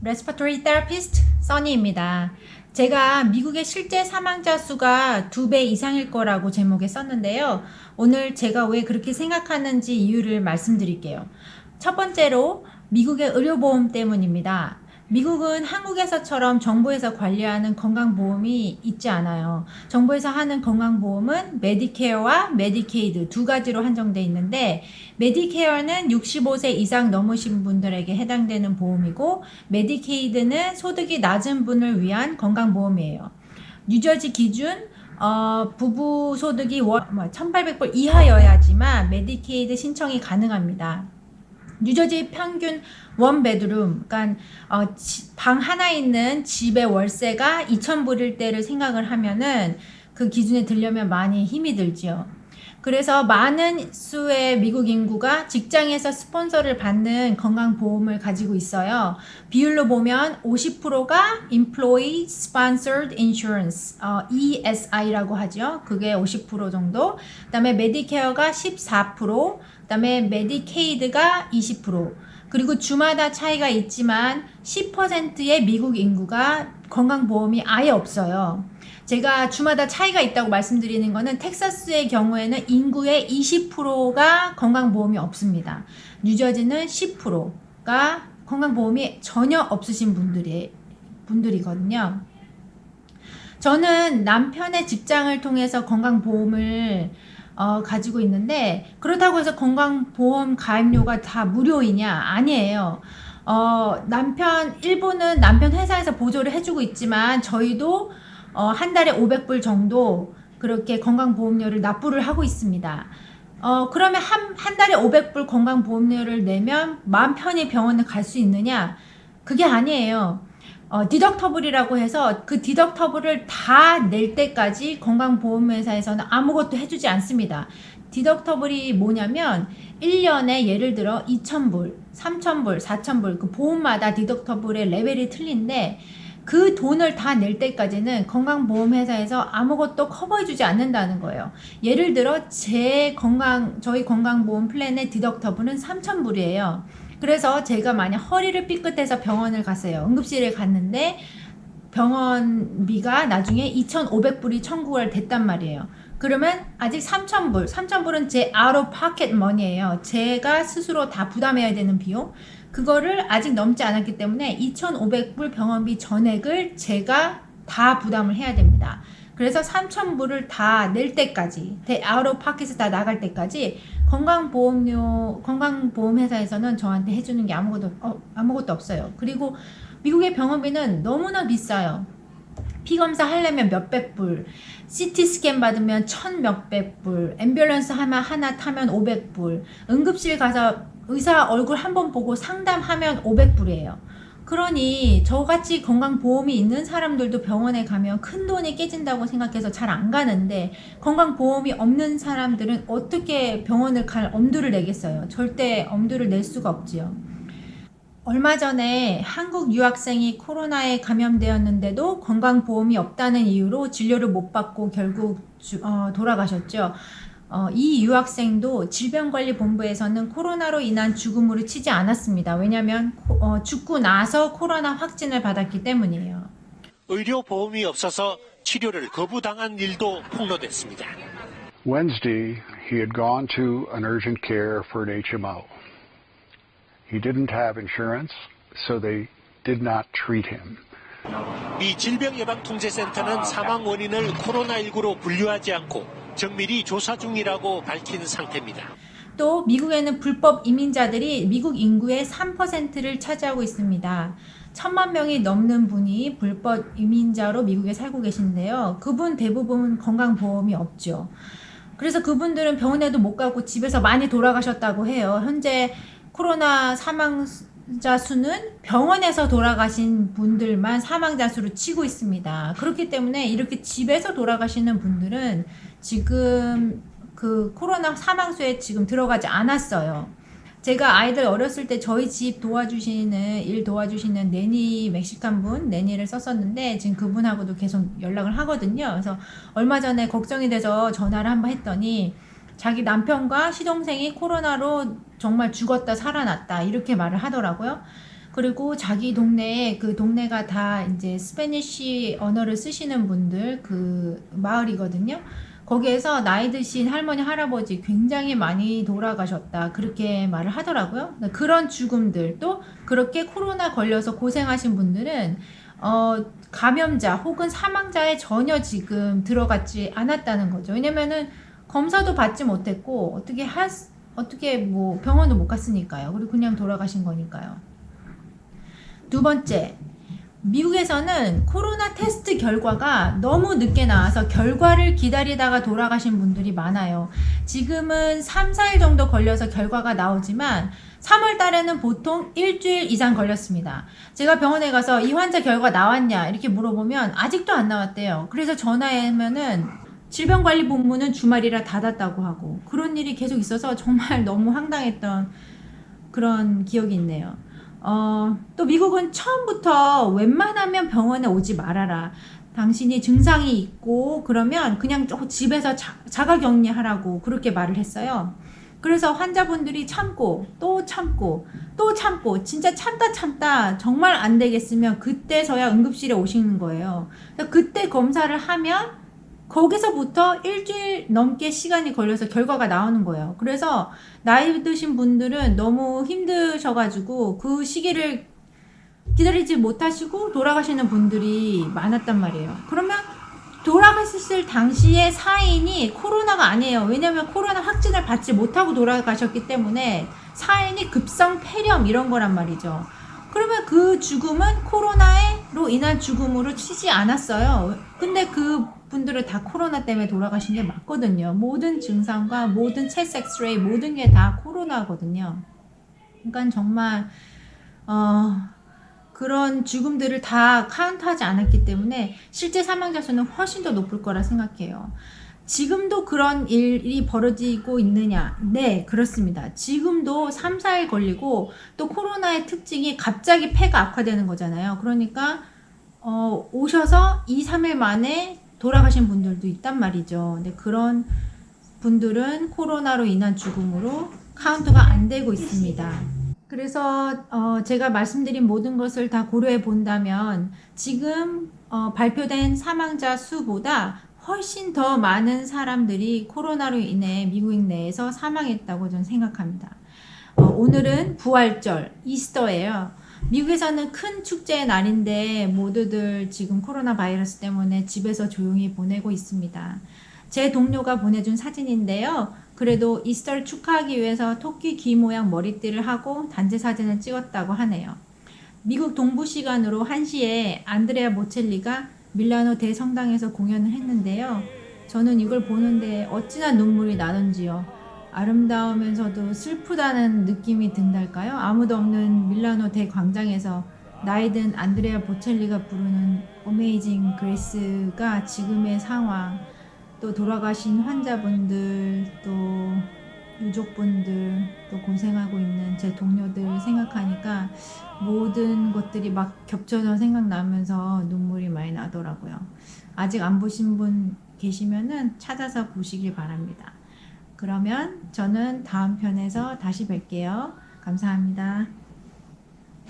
Respiratory Therapist 써니입니다. 제가 미국의 실제 사망자 수가 2배 이상일 거라고 제목에 썼는데요. 오늘 제가 왜 그렇게 생각하는지 이유를 말씀드릴게요. 첫 번째로 미국의 의료보험 때문입니다. 미국은 한국에서처럼 정부에서 관리하는 건강보험이 있지 않아요. 정부에서 하는 건강보험은 메디케어와 메디케이드 두 가지로 한정되어 있는데, 메디케어는 65세 이상 넘으신 분들에게 해당되는 보험이고, 메디케이드는 소득이 낮은 분을 위한 건강보험이에요. 뉴저지 기준 부부 소득이 1,800불 이하여야지만 메디케이드 신청이 가능합니다. 뉴저지 평균 원베드룸, 그러니까 방 하나 있는 집의 월세가 2,000불일 때를 생각을 하면은 그 기준에 들려면 많이 힘이 들지요. 그래서 많은 수의 미국 인구가 직장에서 스폰서를 받는 건강보험을 가지고 있어요. 비율로 보면 50%가 Employee Sponsored Insurance, ESI라고 하죠. 그게 50% 정도. 그 다음에 메디케어가 14%, 그 다음에 메디케이드가 20%. 그리고 주마다 차이가 있지만 10%의 미국 인구가 건강보험이 아예 없어요. 제가 주마다 차이가 있다고 말씀드리는 거는 텍사스의 경우에는 인구의 20%가 건강보험이 없습니다. 뉴저지는 10%가 건강보험이 전혀 없으신 분들이거든요. 저는 남편의 직장을 통해서 건강보험을 가지고 있는데, 그렇다고 해서 건강보험 가입료가 다 무료이냐? 아니에요. 일부는 남편 회사에서 보조를 해주고 있지만, 저희도 한 달에 500불 정도 그렇게 건강보험료를 납부를 하고 있습니다. 그러면 한 달에 500불 건강보험료를 내면 마음 편히 병원을 갈 수 있느냐? 그게 아니에요. 디덕터블이라고 해서 그 디덕터블을 다 낼 때까지 건강보험회사에서는 아무것도 해주지 않습니다. 디덕터블이 뭐냐면 1년에 예를 들어 2,000불, 3,000불, 4,000불 그 보험마다 디덕터블의 레벨이 틀린데, 그 돈을 다 낼 때까지는 건강보험회사에서 아무것도 커버해주지 않는다는 거예요. 예를 들어 저희 건강보험 플랜의 디덕터블은 3,000불이에요. 그래서 제가 만약 허리를 삐끗해서 병원을 갔어요. 응급실에 갔는데 병원비가 나중에 2,500불이 청구가 됐단 말이에요. 그러면 아직 3,000불은 제 out of pocket money예요. 제가 스스로 다 부담해야 되는 비용. 그거를 아직 넘지 않았기 때문에 2,500불 병원비 전액을 제가 다 부담을 해야 됩니다. 그래서 3,000불을 다 낼 때까지, out of pocket에서 다 나갈 때까지 건강보험회사에서는 저한테 해주는 게 아무것도 없어요. 그리고 미국의 병원비는 너무나 비싸요. 피검사 하려면 몇백 불, CT 스캔 받으면 1,000몇백 불, 앰뷸런스 하나 타면 500불, 응급실 가서 의사 얼굴 한번 보고 상담하면 500불이에요. 그러니 저같이 건강보험이 있는 사람들도 병원에 가면 큰 돈이 깨진다고 생각해서 잘 안 가는데, 건강보험이 없는 사람들은 어떻게 병원을 갈 엄두를 내겠어요? 절대 엄두를 낼 수가 없지요. 얼마 전에 한국 유학생이 코로나에 감염되었는데도 건강보험이 없다는 이유로 진료를 못 받고 결국 돌아가셨죠. 이 유학생도 질병관리본부에서는 코로나로 인한 죽음으로 치지 않았습니다. 왜냐하면 죽고 나서 코로나 확진을 받았기 때문이에요. 의료보험이 없어서 치료를 거부당한 일도 폭로됐습니다. Wednesday, he had gone to an urgent care for an HMO. He didn't have insurance, so they did not treat him. 미 질병예방통제센터는 사망 원인을 코로나19로 분류하지 않고 정밀히 조사 중이라고 밝힌 상태입니다. 또 미국에는 불법 이민자들이 미국 인구의 3%를 차지하고 있습니다. 1,000만 명이 넘는 분이 불법 이민자로 미국에 살고 계신데요. 그분 대부분 건강보험이 없죠. 그래서 그분들은 병원에도 못 가고 집에서 많이 돌아가셨다고 해요. 현재 코로나 사망자 수는 병원에서 돌아가신 분들만 사망자 수로 치고 있습니다. 그렇기 때문에 이렇게 집에서 돌아가시는 분들은 지금 그 코로나 사망수에 지금 들어가지 않았어요. 제가 아이들 어렸을 때 저희 집 도와주시는 내니, 멕시칸 분, 내니를 썼었는데 지금 그분하고도 계속 연락을 하거든요. 그래서 얼마 전에 걱정이 돼서 전화를 한번 했더니 자기 남편과 시동생이 코로나로 정말 죽었다 살아났다 이렇게 말을 하더라고요. 그리고 자기 동네에 그 동네가 다 이제 스페니쉬 언어를 쓰시는 분들 그 마을이거든요. 거기에서 나이 드신 할머니, 할아버지 굉장히 많이 돌아가셨다. 그렇게 말을 하더라고요. 그런 죽음들, 또 그렇게 코로나 걸려서 고생하신 분들은, 감염자 혹은 사망자에 전혀 지금 들어갔지 않았다는 거죠. 왜냐면은 검사도 받지 못했고, 어떻게 뭐 병원도 못 갔으니까요. 그리고 그냥 돌아가신 거니까요. 두 번째, 미국에서는 코로나 테스트 결과가 너무 늦게 나와서 결과를 기다리다가 돌아가신 분들이 많아요. 지금은 3, 4일 정도 걸려서 결과가 나오지만 3월 달에는 보통 일주일 이상 걸렸습니다. 제가 병원에 가서 이 환자 결과 나왔냐 이렇게 물어보면 아직도 안 나왔대요. 그래서 전화하면은 질병관리본부는 주말이라 닫았다고 하고, 그런 일이 계속 있어서 정말 너무 황당했던 그런 기억이 있네요. 또 미국은 처음부터 웬만하면 병원에 오지 말아라. 당신이 증상이 있고 그러면 그냥 집에서 자가격리하라고 그렇게 말을 했어요. 그래서 환자분들이 참고 또 참고 또 참고 진짜 참다 정말 안 되겠으면 그때서야 응급실에 오시는 거예요. 그때 검사를 하면 거기서부터 일주일 넘게 시간이 걸려서 결과가 나오는 거예요. 그래서 나이 드신 분들은 너무 힘드셔가지고 그 시기를 기다리지 못하시고 돌아가시는 분들이 많았단 말이에요. 그러면 돌아가셨을 당시에 사인이 코로나가 아니에요. 왜냐면 코로나 확진을 받지 못하고 돌아가셨기 때문에 사인이 급성 폐렴 이런 거란 말이죠. 그러면 그 죽음은 코로나로 인한 죽음으로 치지 않았어요. 근데 그 분들은 다 코로나 때문에 돌아가신 게 맞거든요. 모든 증상과 모든 체스 엑스레이 모든 게 다 코로나거든요. 그러니까 정말 그런 죽음들을 다 카운트하지 않았기 때문에 실제 사망자 수는 훨씬 더 높을 거라 생각해요. 지금도 그런 일이 벌어지고 있느냐? 네, 그렇습니다. 지금도 3, 4일 걸리고 또 코로나의 특징이 갑자기 폐가 악화되는 거잖아요. 그러니까 오셔서 2, 3일 만에 돌아가신 분들도 있단 말이죠. 근데 그런 분들은 코로나로 인한 죽음으로 카운트가 안 되고 있습니다. 그래서 제가 말씀드린 모든 것을 다 고려해 본다면 지금 발표된 사망자 수보다 훨씬 더 많은 사람들이 코로나로 인해 미국 내에서 사망했다고 저는 생각합니다. 오늘은 부활절, 이스터예요. 미국에서는 큰 축제의 날인데 모두들 지금 코로나 바이러스 때문에 집에서 조용히 보내고 있습니다. 제 동료가 보내준 사진인데요. 그래도 이스터를 축하하기 위해서 토끼 귀 모양 머리띠를 하고 단체 사진을 찍었다고 하네요. 미국 동부 시간으로 1시에 안드레아 보첼리가 밀라노 대성당에서 공연을 했는데요. 저는 이걸 보는데 어찌나 눈물이 나던지요. 아름다우면서도 슬프다는 느낌이 든달까요? 아무도 없는 밀라노 대광장에서 나이든 안드레아 보첼리가 부르는 어메이징 그레이스가 지금의 상황, 또 돌아가신 환자분들, 또 유족분들, 또 고생하고 있는 제 동료들 생각하니까 모든 것들이 막 겹쳐져 생각나면서 눈물이 많이 나더라고요. 아직 안 보신 분 계시면은 찾아서 보시길 바랍니다. 그러면 저는 다음 편에서 다시 뵐게요. 감사합니다.